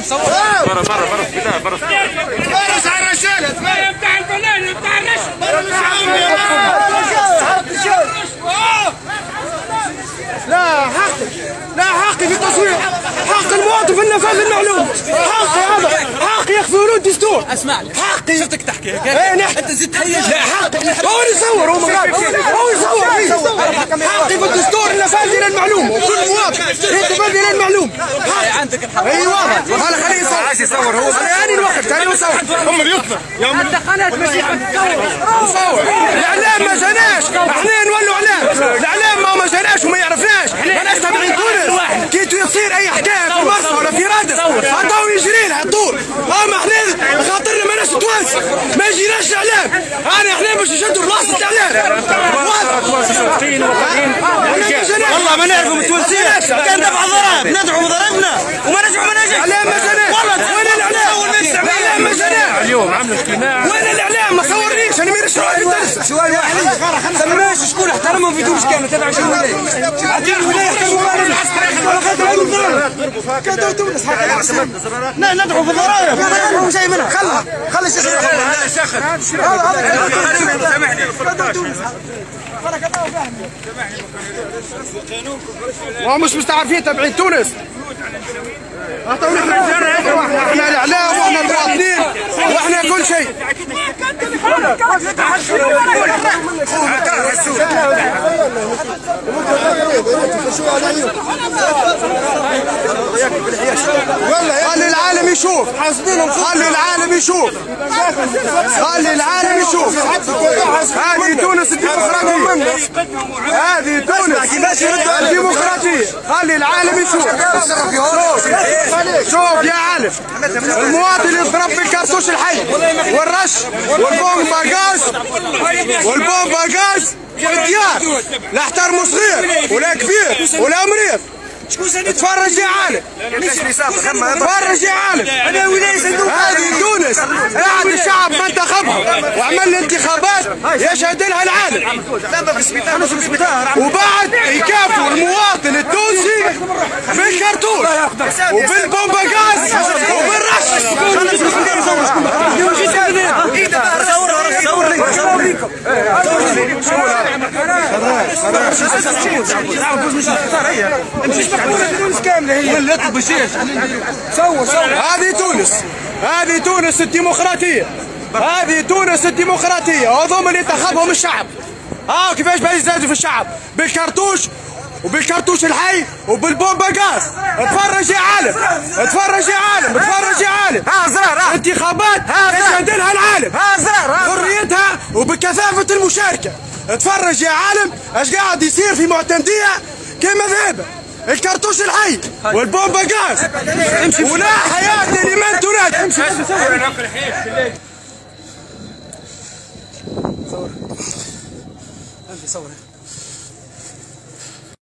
صورها بصورها برا البلاد برا فارس على الرجاله بتاع البنان بتاع النشر لا حقي في التصوير، حق المواطن في النفاذ المعلوم، حقي هذا حقي يخفون الدستور. اسمعني حقي شفتك تحكي هيك انت زدت هيج. لا حقي هو يصور هو يصور حقي في الدستور النفاذ الى المعلوم، وكل مواطن ينتفذ الى المعلوم. عندك الحق. اي واضح هذا خليه يصور عايز يصور هو ثاني الوقت ثاني يصور هم اللي يطلع يا انت قناه مصور الاعلام ما جاناش احنا نولوا اعلام الاعلام ما جاناش وما يعرفناش ماناش تابعين تونس كي يصير اي حكايه في مرسى ولا في رادس عطاو يجري لها الطول اما احنا خاطرنا ماناش توانسه ما يجيناش الاعلام احنا باش نشدوا بلاصه الاعلام والله ما نعرفوا متونسين كان دفع ضرائب ندعوا ضرائبنا وما نجحوا ما نجح الاعلام ما جاناش والله وين الاعلام الاعلام ما جاناش اليوم عملوا اجتماع وين الاعلام ما صورنيش انا مانيش راجل سؤال واحد سماش شكون احترمهم في تونس كانوا تبع شنو الولايه؟ عندنا الولايه احترموا كانوا تونس ندعوا في الضرائب ما شيء منها خلي الشيخ لا شخص سامحني ومش مستعرفين تبعين تونس احنا الاعلام واحنا المواطنين واحنا كل شيء خلي العالم يشوف خلي العالم يشوف خلي العالم يشوف هذه تونس الديمقراطية هذه تونس الديمقراطية خلي العالم يشوف شوف يا عالم المواطن يضرب بالكرتوش الحي والرش والبومبا غاز في الديار لا احترموا صغير ولا كبير ولا مريض تفرج يا عالم تفرج يا عالم هذه تونس بعد الشعب ما انتخبها وعمل انتخابات يشهد لها العالم وبعد يكافئوا المواطن التونسي بالكرتون وبالبومبا غاز وبالرش هذه تونس الديمقراطية هذه تونس الديمقراطية وهم اللي انتخبهم الشعب كيفاش بقى يزادوا في الشعب وبالكرتوش الحي وبالبومبا غاز اتفرج يا عالم اتفرج يا عالم اتفرج يا عالم انتخابات يشهد لها العالم حريتها وبكثافة المشاركة اتفرج يا عالم اش قاعد يصير في معتمدية كيما ذهب الكرتوش الحي والبومبا غاز ولا حياة لمن تنادي صور